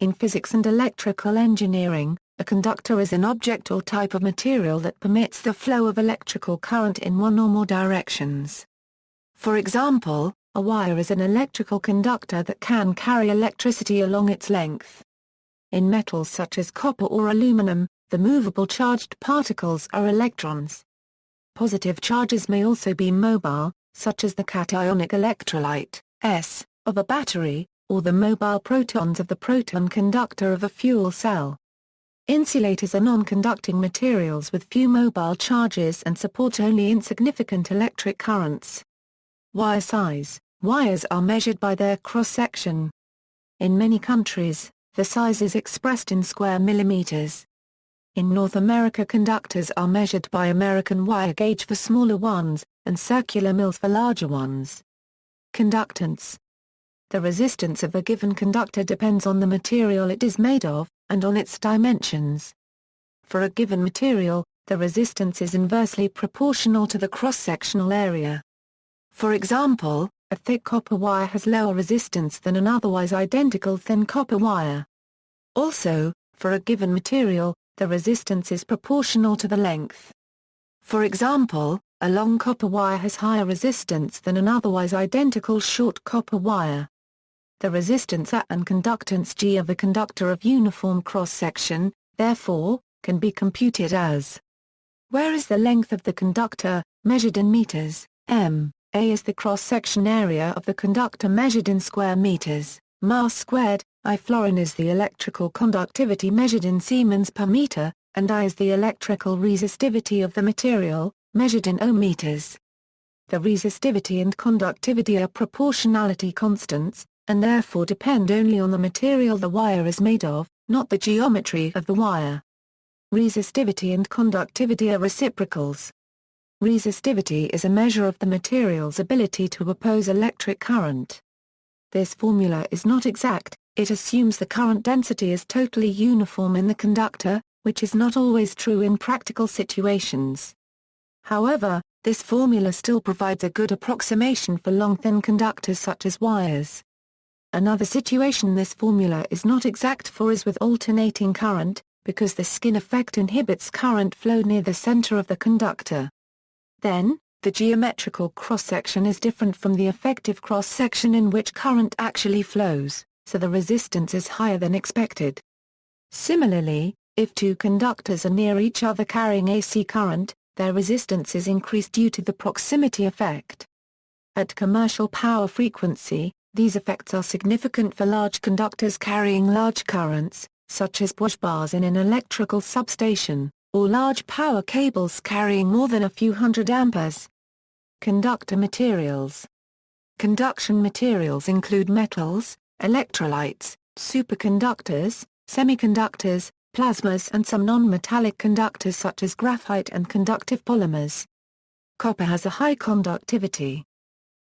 In physics and electrical engineering, a conductor is an object or type of material that permits the flow of electrical current in one or more directions. For example, a wire is an electrical conductor that can carry electricity along its length. In metals such as copper or aluminum, the movable charged particles are electrons. Positive charges may also be mobile, such as the cationic electrolyte, S, of a battery, or the mobile protons of the proton conductor of a fuel cell. Insulators are non-conducting materials with few mobile charges and support only insignificant electric currents. Wire size. Wires are measured by their cross-section. In many countries, the size is expressed in square millimeters. In North America, conductors are measured by American wire gauge for smaller ones, and circular mills for larger ones. Conductance. The resistance of a given conductor depends on the material it is made of, and on its dimensions. For a given material, the resistance is inversely proportional to the cross-sectional area. For example, a thick copper wire has lower resistance than an otherwise identical thin copper wire. Also, for a given material, the resistance is proportional to the length. For example, a long copper wire has higher resistance than an otherwise identical short copper wire. The resistance A and conductance G of a conductor of uniform cross-section, therefore, can be computed as. Where is the length of the conductor, measured in meters, m. A is the cross-section area of the conductor measured in square meters, mass squared, I florin is the electrical conductivity measured in Siemens per meter, and I is the electrical resistivity of the material, measured in ohmmeters. The resistivity and conductivity are proportionality constants, and therefore depend only on the material the wire is made of, not the geometry of the wire. Resistivity and conductivity are reciprocals. Resistivity is a measure of the material's ability to oppose electric current. This formula is not exact, it assumes the current density is totally uniform in the conductor, which is not always true in practical situations. However, this formula still provides a good approximation for long-thin conductors such as wires. Another situation this formula is not exact for is with alternating current, because the skin effect inhibits current flow near the center of the conductor. Then, the geometrical cross-section is different from the effective cross-section in which current actually flows, so the resistance is higher than expected. Similarly, if two conductors are near each other carrying AC current, their resistance is increased due to the proximity effect. At commercial power frequency, these effects are significant for large conductors carrying large currents, such as busbars in an electrical substation, or large power cables carrying more than a few hundred amperes. Conductor materials. Conduction materials include metals, electrolytes, superconductors, semiconductors, plasmas and some non-metallic conductors such as graphite and conductive polymers. Copper has a high conductivity.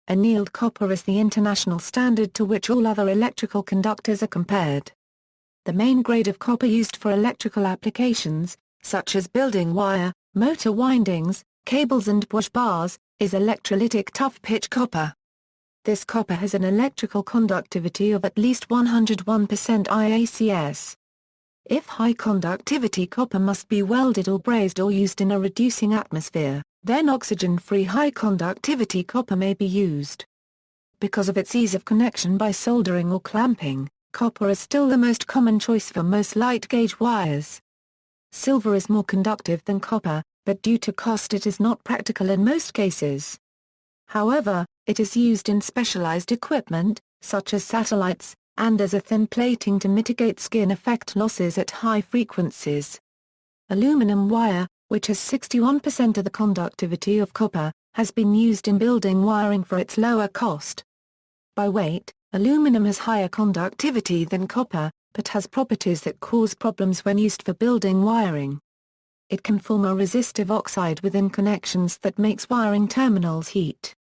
Annealed copper is the international standard to which all other electrical conductors are compared. The main grade of copper used for electrical applications, such as building wire, motor windings, cables and busbars, is electrolytic tough-pitch copper. This copper has an electrical conductivity of at least 101% IACS. If high-conductivity copper must be welded or brazed or used in a reducing atmosphere, then oxygen-free high-conductivity copper may be used. Because of its ease of connection by soldering or clamping, copper is still the most common choice for most light-gauge wires. Silver is more conductive than copper, but due to cost it is not practical in most cases. However, it is used in specialized equipment, such as satellites, and as a thin plating to mitigate skin effect losses at high frequencies. Aluminum wire, which has 61% of the conductivity of copper, has been used in building wiring for its lower cost. By weight, aluminum has higher conductivity than copper, but has properties that cause problems when used for building wiring. It can form a resistive oxide within connections that makes wiring terminals heat.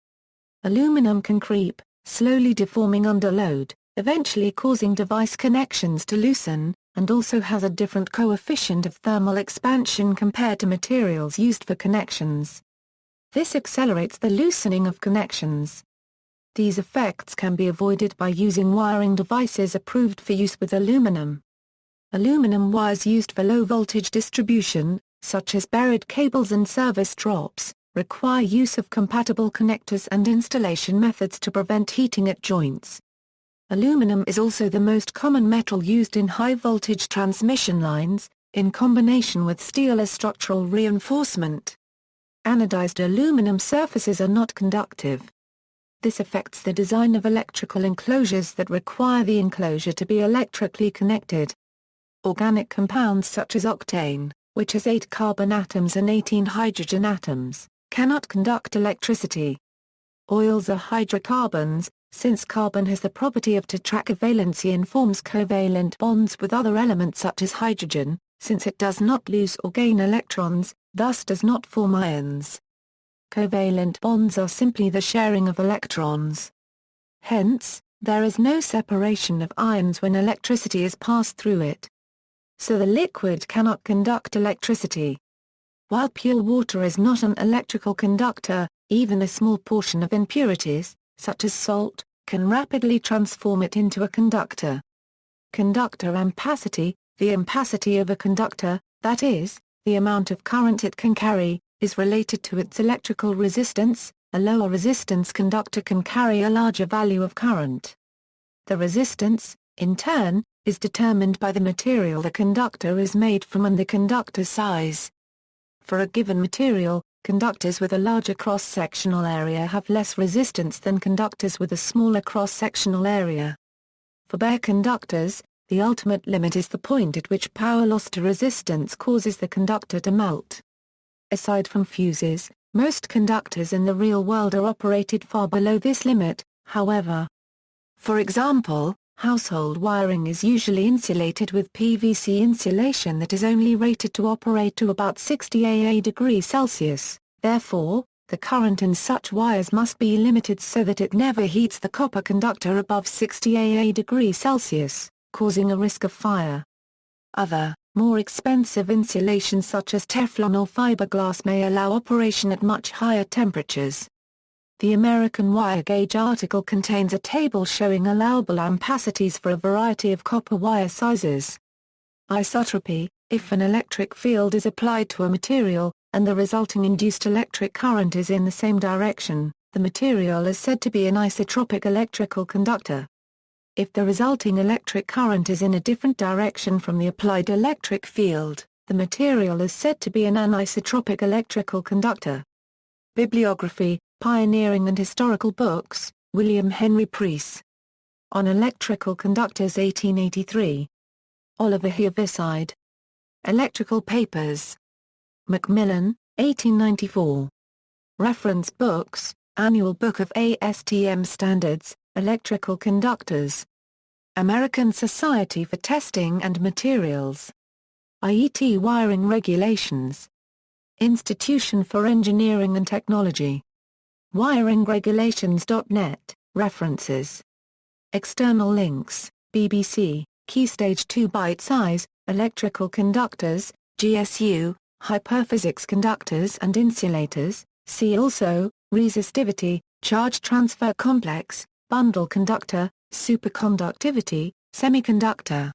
Aluminum can creep, slowly deforming under load, eventually causing device connections to loosen, and also has a different coefficient of thermal expansion compared to materials used for connections. This accelerates the loosening of connections. These effects can be avoided by using wiring devices approved for use with aluminum. Aluminum wires used for low-voltage distribution, such as buried cables and service drops, require use of compatible connectors and installation methods to prevent heating at joints. Aluminum is also the most common metal used in high-voltage transmission lines, in combination with steel as structural reinforcement. Anodized aluminum surfaces are not conductive. This affects the design of electrical enclosures that require the enclosure to be electrically connected. Organic compounds such as octane, which has 8 carbon atoms and 18 hydrogen atoms, cannot conduct electricity. Oils are hydrocarbons, since carbon has the property of tetracovalency and forms covalent bonds with other elements such as hydrogen, since it does not lose or gain electrons, thus does not form ions. Covalent bonds are simply the sharing of electrons. Hence, there is no separation of ions when electricity is passed through it. So the liquid cannot conduct electricity. While pure water is not an electrical conductor, even a small portion of impurities, such as salt, can rapidly transform it into a conductor. Conductor ampacity, the ampacity of a conductor, that is, the amount of current it can carry, is related to its electrical resistance. A lower resistance conductor can carry a larger value of current. The resistance, in turn, is determined by the material the conductor is made from and the conductor's size. For a given material, conductors with a larger cross-sectional area have less resistance than conductors with a smaller cross-sectional area. For bare conductors, the ultimate limit is the point at which power loss to resistance causes the conductor to melt. Aside from fuses, most conductors in the real world are operated far below this limit, however. For example, household wiring is usually insulated with PVC insulation that is only rated to operate to about 60 degrees Celsius, therefore, the current in such wires must be limited so that it never heats the copper conductor above 60 degrees Celsius, causing a risk of fire. Other, more expensive insulation such as Teflon or fiberglass may allow operation at much higher temperatures. The American Wire Gauge article contains a table showing allowable ampacities for a variety of copper wire sizes. Isotropy: if an electric field is applied to a material, and the resulting induced electric current is in the same direction, the material is said to be an isotropic electrical conductor. If the resulting electric current is in a different direction from the applied electric field, the material is said to be an anisotropic electrical conductor. Bibliography, Pioneering and Historical Books, William Henry Preece. On Electrical Conductors 1883. Oliver Heaviside. Electrical Papers. Macmillan, 1894. Reference Books, Annual Book of ASTM Standards, Electrical Conductors. American Society for Testing and Materials. IET Wiring Regulations. Institution for Engineering and Technology. WiringRegulations.net, references. External links, BBC, Keystage 2 byte size, Electrical Conductors, GSU, Hyperphysics Conductors and Insulators, see also, Resistivity, Charge Transfer Complex, Bundle Conductor, Superconductivity, Semiconductor.